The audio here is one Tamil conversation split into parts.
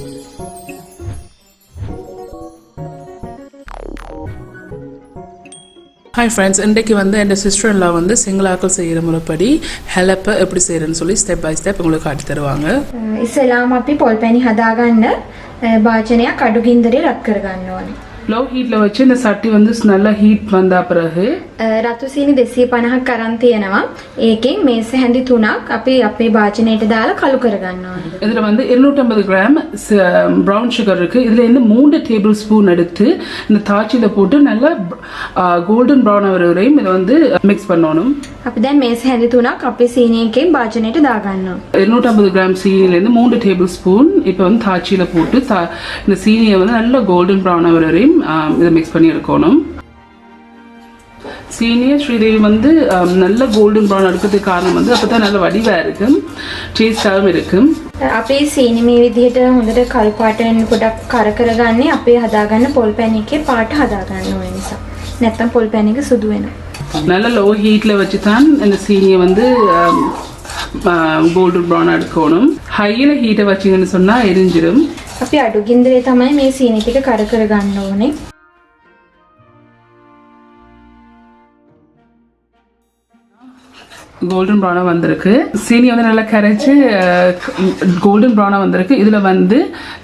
Hi friends, இன்றைக்கு வந்து என் சிஸ்டர் in law வந்து சிங்களாக்கள் செய்கிற முறைப்படி ஹெலப்பை எப்படி செய்கிறேன்னு சொல்லி ஸ்டெப் பை ஸ்டெப் உங்களுக்கு காட்டி தருவாங்க. ඉස්සෙල්ලාම අපි පොල් පැණි හදාගන්න භාජනයක් අඩු ගින්දරේ රත් කරගන්න ඕනේ. லோ ஹீட்டில் வச்சு இந்த சட்டி வந்து நல்லா ஹீட் வந்த பிறகு රතු සීනි 250ක් අරන් තියෙනවා. ඒකෙන් මේස හැඳි 3ක් අපි අපේ භාජනයට දාලා කළු කරගන්න ඕනේ. இதில் வந்து 250 கிராம் ப்ரௌன் சுகர் இருக்குது. இதில் இருந்து 3 டேபிள் ஸ்பூன் எடுத்து இந்த தாச்சியில் போட்டு நல்லா கோல்டன் ப்ரௌன் ஆகிற வரையும் இதை வந்து மிக்ஸ் பண்ணணும். අපි දැන් මේස හැඳි 3ක් අපේ සීනියකින් භාජනයට දාගන්නවා. 250 கிராம் சீனிலேருந்து 3 டேபிள் ஸ்பூன் இப்போ வந்து தாச்சியில் போட்டு இந்த சீனியை வந்து நல்லா கோல்டன் ப்ரௌன் ஆகிற வரையும் இதை மிக்ஸ் பண்ணி எடுக்கணும். சீனியர் ஸ்ரீதேவி வந்து நல்ல கோல்டன் ப்ரௌன் எடுக்கிறதுக்கு காரணம் வந்து அப்போ தான் நல்ல வடிவாக இருக்கும், டேஸ்டாகவும் இருக்கும். අපේ සීනි මේ විදිහට හොඳට කළු පාට වෙන පොඩක් කර කරගන්නේ අපේ හදාගන්න පොල් පැණි එකේ පාට හදාගන්න ඕන නිසා. නැත්තම් පොල් පැණි එක සුදු වෙනවා. நல்ல லோ ஹீட்டில் வச்சு தான் இந்த சீனியை வந்து கோல்டன் ப்ரௌன் எடுக்கணும். ஹையில் ஹீட்டை வச்சிங்கன்னு சொன்னால் எரிஞ்சிடும். අපි අඩු ගින්දරේ තමයි මේ සීනි ටික කර කරගන්න ඕනේ. கோல்டன் ப்ரௌனாக வந்திருக்கு. சீனி வந்து நல்லா கரைச்சி கோல்டன் ப்ரௌனாக வந்திருக்கு. இதில் வந்து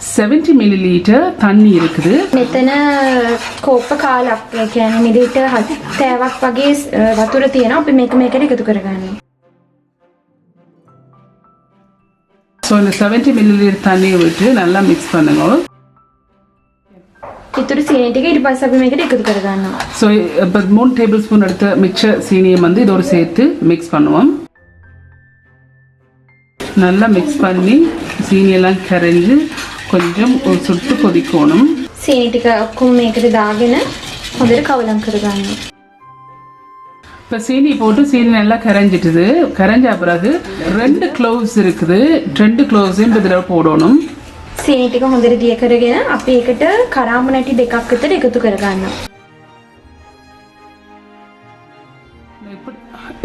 70 மில்லிலீட்டர் தண்ணி இருக்குது. මෙතන කෝප්ප කාලක් කියන්නේ මිලිට 70ක් වගේ වතුර තියෙනවා. අපි මේකට එකතු කරගන්නවා. ஸோ இந்த 70 மில்லிலீட்டர் தண்ணியை விட்டு நல்லா மிக்ஸ் பண்ணுங்க. ඉතුරු සීනි ටික ඊට පස්සේ අපි මේකට එකතු කරගන්නවා. ஸோ இப்போ 3 டேபிள் ஸ்பூன் எடுத்த மிச்ச சீனியை வந்து இதோடு சேர்த்து மிக்ஸ் பண்ணுவோம். நல்லா மிக்ஸ் பண்ணி சீனியெல்லாம் கரைஞ்சி கொஞ்சம் சுட்டு கொதிக்கணும். සීනි ටික ඔක්කොම මේකට දාගෙන හොඳට කවලම් කරගන්නවා. இப்போ சீனி போட்டு சீனி நல்லா கரைஞ்சிட்டுது. கரைஞ்ச பிறகு 2 க்ளோவ்ஸ் இருக்குது. 2 க்ளோவ்ஸையும் இதில் போடணும். සීනි ටික හොඳට දිය කරගෙන අපි ඒකට කරාඹ නැටි දෙකක් විතර එකතු කරගන්නවා.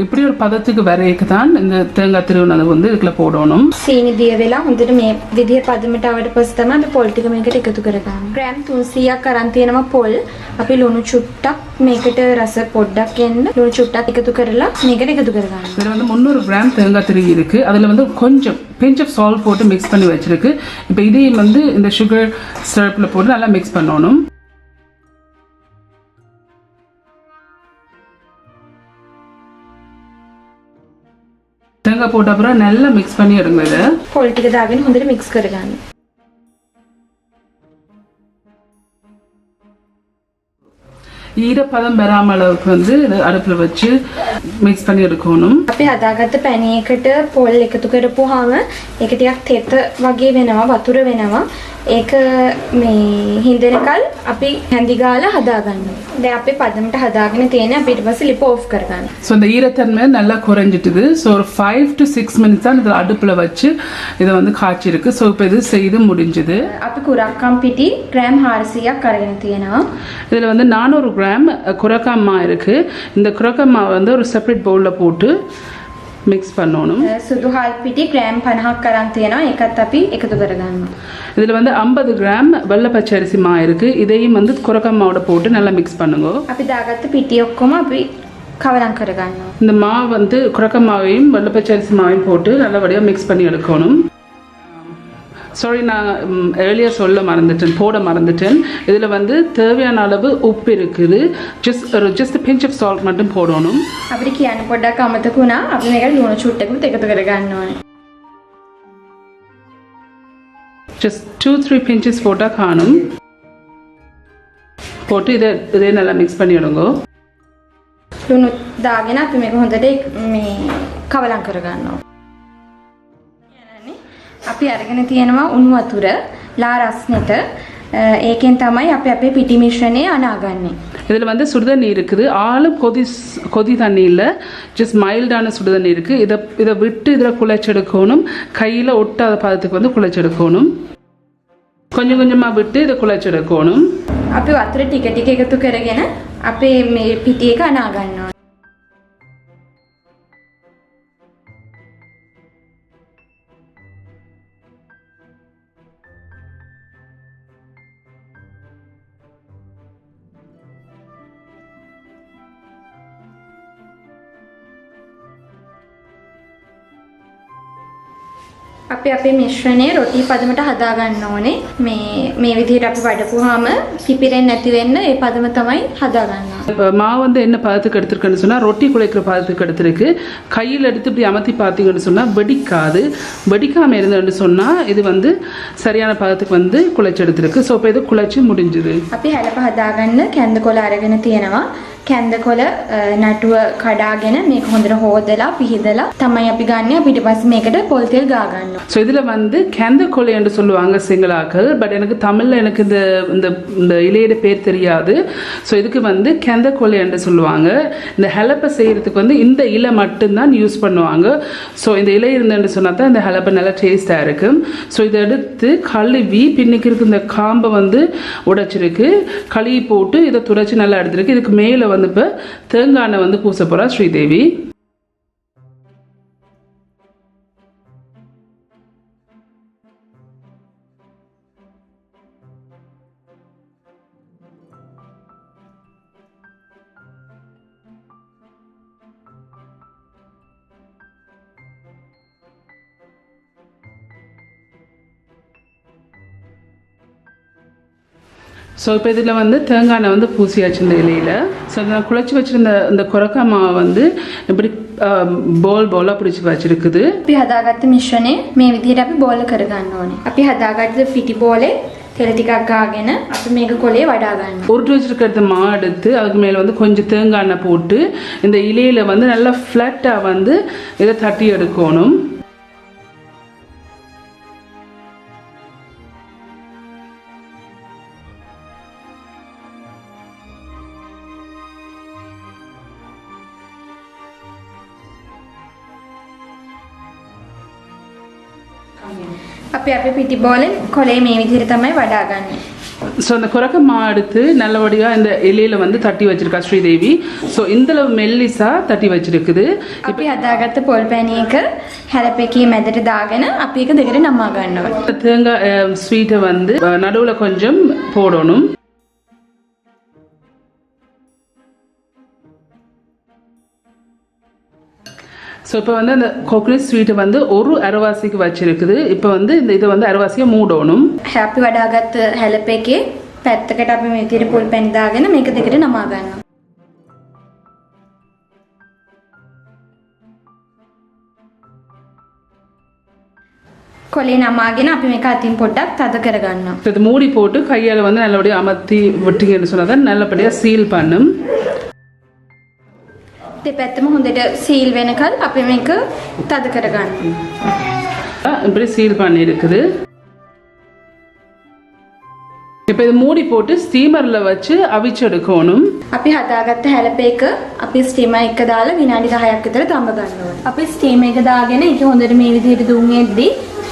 இப்படி ஒரு பதத்துக்கு வரையக்கு தான் இந்த தேங்காய் திருவுனதை வந்து இதுக்குள்ள போடணும். සීනි දිය වෙලා හොඳට මේ විදිය පදමට ආවට පස්සේ තමයි අපි පොල් ටික මේකට එකතු කරගන්නේ. ග්‍රෑම් 300ක් අරන් තියෙනවා පොල්. අපි ලුණු චුට්ටක් මේකට රස පොඩ්ඩක් එන්න ලුණු චුට්ටක් එකතු කරලා මේකට එකතු කරගන්නවා. இதுல வந்து 300 கிராம் தேங்காய் திருவி இருக்கு. அதுல வந்து கொஞ்சம் பிஞ்ச் ஆஃப் சால்ட் போட்டு மிக்ஸ் பண்ணி வச்சிருக்கு. இப்போ இதையும் வந்து இந்த சுகர் சிரப்ல போட்டு நல்லா மிக்ஸ் பண்ணணும். தேங்காய் போட்ட அப்புறம் நல்லா மிக்ஸ் பண்ணி எடுங்க. இதை පොල් ටික දාගෙන හොඳට මික්ස් කරගන්න. ஈரப்பதம் பெறாம அளவுக்கு வந்து அடுப்பில் வச்சு மிக்ஸ் பண்ணி எடுக்கணும். අපි හදාගත්ත පැණි එකට පොල් එකතු කරපුවාම ඒක ටිකක් තෙත වගේ වෙනවා, වතුර වෙනවා. ඒක මේ හින්දෙනකල් අපි හැඳි ගාලා හදාගන්නවා. දැන් අපි පදමට හදාගෙන තියෙන අපි ඊට පස්සේ ලිප ஆஃப் කරගන්න. ஸோ இந்த ஈரத்தன்மை நல்லா குறைஞ்சிட்டுது. ஸோ ஒரு 5 to 6 மினிட்ஸ் தான் இதில் அடுப்பில் வச்சு இதை வந்து காய்ச்சிருக்கு. ஸோ இப்போ இது செய்து முடிஞ்சுது. අපි කුරක්කම් පිටි ග්‍රෑම් 400ක් අරගෙන තියෙනවා. இதில் வந்து 400 கிராம் குரக்கான் மா இருக்குது. இந்த குரக்கான் மாவை வந்து ஒரு செப்பரேட் பவுலில் போட்டு மிக்ஸ் பண்ணணும். සුදු හාල් පිටි ග්‍රෑම් 50ක් අරන් තියෙනවා. ඒකත් අපි එකතු කරගන්නවා. இதில் வந்து 50 கிராம் வெள்ளை பச்சை அரிசி மா இருக்குது. இதையும் வந்து குரக்கான் மாவோட போட்டு நல்லா மிக்ஸ் பண்ணுங்க. අපි දාගත්ත පිටි ඔක්කොම අපි කවලම් කරගන්නවා. இந்த மாவு வந்து குரக்கான் மாவையும் வெள்ளை பச்சை அரிசி மாவையும் போட்டு நல்லபடியாக மிக்ஸ் பண்ணி எடுக்கணும். சாரி, நான் ஏர்லியாக போட மறந்துட்டேன். இதில் வந்து தேவையான அளவு உப்பு இருக்குது. ஜஸ்ட் பிஞ்ச் ஆஃப் சால்ட் மட்டும் போடணும். අපිට කියන්න පොඩ්ඩක් අමතක වුණා. අපි මේකට ලුණු චුට්ටකුත් එකතු කරගන්න ඕනේ. ஜஸ்ட் 2-3 பிஞ்சஸ் போட்டால் காணும். போட்டு இதே நல்லா மிக்ஸ் பண்ணி விடுங்க. ලුණු දාගෙන අපි මේක හොඳට මේ කවලම් කරගන්නවා. අපි අරගෙන තියෙනවා උණු වතුර ලා රස්නෙට. ඒකෙන් තමයි අපි අපේ පිටි මිශ්‍රණය අනාගන්නේ. இதில் வந்து சுடுதண்ணி இருக்குது. ஆளும் கொதி தண்ணி இல்லை, ஜஸ்ட் மைல்டான சுடுதண்ணி இருக்குது. இதை விட்டு இதில் குழைச்செடுக்கணும். கையில் ஒட்டாத பதத்துக்கு வந்து குழைச்செடுக்கணும். கொஞ்சம் கொஞ்சமாக விட்டு இதை குழைச்செடுக்கணும். අපි වතුර ටික ටික එකතු කරගෙන අපේ මේ පිටි එක අනාගන්නවා. අපි අපේ මිශ්‍රණය රොටි පදමට හදා ගන්න ඕනේ. මේ විදිහට අපි වඩපුවාම කිපිරෙන්නේ නැති වෙන්න ඒ පදම තමයි හදා ගන්නවා. மாவு வந்து என்ன பதத்துக்கு எடுத்துருக்குன்னு சொன்னால் ரொட்டி குழைக்கிற பதத்துக்கு எடுத்துருக்கு. கையில் எடுத்து இப்படி அமர்த்தி பார்த்தீங்கன்னு சொன்னால் வெடிக்காது. வெடிக்காமல் இருந்ததுன்னு சொன்னால் இது வந்து சரியான பதத்துக்கு வந்து குழைச்சி எடுத்துருக்கு. ஸோ இப்போ இது குழைச்சி முடிஞ்சுது. අපි හැලප හදාගන්න කැන්දකොළ අරගෙන තියෙනවා. කැන්දකොළ නටුව කඩාගෙන මේක හොඳට හොදලා පිහිදලා තමයි අපි ගන්න. අපි ඊට පස්සේ මේකට පොල් තෙල් ගා ගන්නවා. ஸோ இதில் வந்து கெந்தக்கொலை என்று சொல்லுவாங்க சிங்களாக்கள். பட் எனக்கு தமிழில் எனக்கு இந்த இலையோட பேர் தெரியாது. ஸோ இதுக்கு வந்து கெந்தக்கொலை என்று சொல்லுவாங்க. இந்த ஹெலப்பை செய்கிறதுக்கு வந்து இந்த இலை மட்டும்தான் யூஸ் பண்ணுவாங்க. ஸோ இந்த இலை இருந்தேன்னு சொன்னால் தான் இந்த ஹெலப்பை நல்லா டேஸ்ட்டாக இருக்கும். ஸோ இதை எடுத்து கழுவி பின்னுக்கு இருக்கு இந்த காம்பை வந்து உடைச்சிருக்கு. கழுவி போட்டு இதை துடைச்சி நல்லா எடுத்துருக்கு. இதுக்கு மேலே வந்து இப்போ தேங்காய் எண்ணெய் வந்து பூச போகிறா ஸ்ரீதேவி. ஸோ இப்போ இதில் வந்து தேங்காய் எண்ணெய் வந்து பூசியாச்சு இந்த இலையில். ஸோ நான் குழச்சி வச்சுருந்த இந்த குரக்கா மாவை வந்து இப்படி බෝලා පිරිසි වචිරකද අපි හදාගත්ත මිශ්‍රණය මේ විදිහට අපි බෝල කරගන්න ඕනේ. අපි හදාගත්ත පිටි බෝලේ தெல ටිකක් ගාගෙන අපි මේක කොලේ වඩා ගන්නවා. உருட்டி வச்சிருக்கிறது மாவு எடுத்து அதுக்கு மேலே வந்து கொஞ்சம் தேங்காய் எண்ணெய் போட்டு இந்த இலையில் வந்து நல்லா ஃப்ளாட்டாக வந்து இதை தட்டி எடுக்கணும். අපි අපේ පිටි බෝලෙන් කොලේ මේ විදිහට තමයි වඩා ගන්න. ஸோ அந்த குரக்க மா எடுத்து நல்லபடியாக இந்த இலையில் வந்து தட்டி வச்சிருக்கா ஸ்ரீதேவி. ஸோ இந்தளவு மெல்லிசா தட்டி வச்சிருக்குது. අපි හදාගත්ත පොල් පැණි එක හැලපෙකේ මැදට දාගෙන අපි ඒක දෙකට නමා ගන්නවා. தேங்காய் ஸ்வீட்டை வந்து நடுவில் கொஞ்சம் போடணும். ஸோ இப்போ வந்து அந்த கோகனட் ஸ்வீட்டை வந்து ஒரு அரைவாசிக்கு வச்சிருக்குது. இப்போ வந்து இந்த இதை வந்து அரைவாசியை மூடணும். අපි වඩාගත් හැලපෙකේ පැත්තකට අපි මේ විදිහට පොල් පැණි දාගෙන මේක දෙකට නමා ගන්නවා. කොලේ නමාගෙන අපි මේක අතින් පොඩ්ඩක් තද කරගන්නවා. இது மூடி போட்டு கையால் வந்து நல்லபடியாக அமர்த்தி விட்டீங்கன்னு சொன்னால் தான் நல்லபடியாக சீல் பண்ணும். දෙපැත්තම හොඳට සීල් වෙනකල් අපි මේක තද කරගන්නවා. இப்படி சீல் பண்ணி இருக்குது. இப்போ இது மூடி போட்டு ஸ்டீமரில் வச்சு அவிச்செடுக்கணும். අපි හදාගත්ත හැලපේක අපි ස්ටීමර් එක දාලා විනාඩි 10ක් විතර තඹ ගන්නවා. අපි ස්ටීමර් එක දාගෙන ඒක හොඳට මේ විදිහට දුම් එද්දි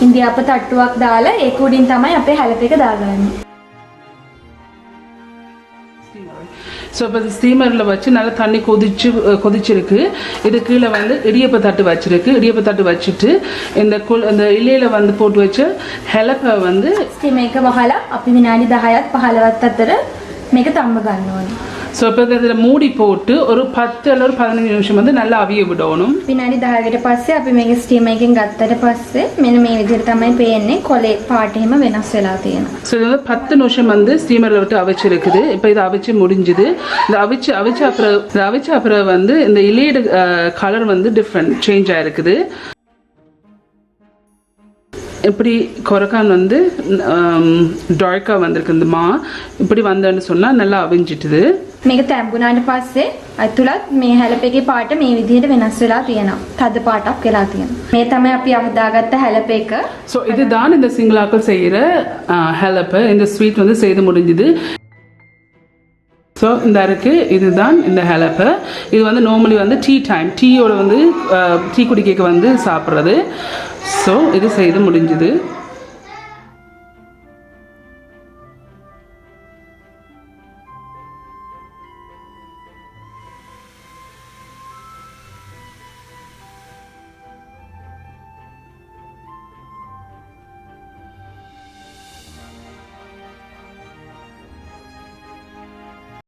ඉන්දියාප තට්ටුවක් දාලා ඒක උඩින් තමයි අපේ හැලපේක දාගන්නේ. ஸோ இப்போ ஸ்டீமரில் வச்சு நல்லா தண்ணி கொதிச்சிருக்கு. இது கீழே வந்து இடியப்ப தட்டு வச்சிருக்கு. இடியப்ப தட்டு வச்சுட்டு இந்த இலையில் வந்து போட்டு வச்ச ஹெலப்பை வந்து ස්ටීමර් එක වහලා අපි විනාඩි 10ක් 15ක් අතර මේක තඹ ගන්න ඕනේ. ஸோ இப்போ இதில் மூடி போட்டு ஒரு 10 அல்லது 15 நிமிஷம் வந்து நல்லா அவிய விடணும். විනාඩි 10කට පස්සේ අපි මේක ස්ටීමර් එකෙන් ගත්තට පස්සේ මෙන්න මේ විදිහට තමයි පේන්නේ. කොලේ පාට එහෙම වෙනස් වෙලා තියෙනවා. ஸோ இது வந்து 10 நிமிஷம் வந்து ஸ்டீமரில் விட்டு அவிச்சிருக்குது. இப்போ இதை அவிச்சு முடிஞ்சுது. இந்த அவிச்ச அப்புறம் வந்து இந்த இலையோட கலர் வந்து டிஃப்ரெண்ட் சேஞ்ச் ஆயிருக்குது. இப்படி கொரக்கான் வந்து டார்க்காக வந்திருக்கு. இந்த மா இப்படி வந்தேன்னு சொன்னால் நல்லா அவிஞ்சிட்டுது. මේක තැඹුණාට පස්සේ අතුලත් මේ හැලපේකේ පාට මේ විදිහට වෙනස් වෙලා තියෙනවා. තද පාටක් වෙලා තියෙනවා. මේ තමයි අපි හදාගත්ත හැලපේක. ஸோ இதுதான் இந்த சிங்களாக்கள் செய்கிற ஹெலப்பை. இந்த ஸ்வீட் வந்து செய்து முடிஞ்சுது. ஸோ இந்த இருக்குது இதுதான் இந்த ஹெலப்பை. இது வந்து நார்மலி வந்து டீயோட வந்து டீ குடிக்க வந்து சாப்பிட்றது. ஸோ இது செய்து முடிஞ்சுது.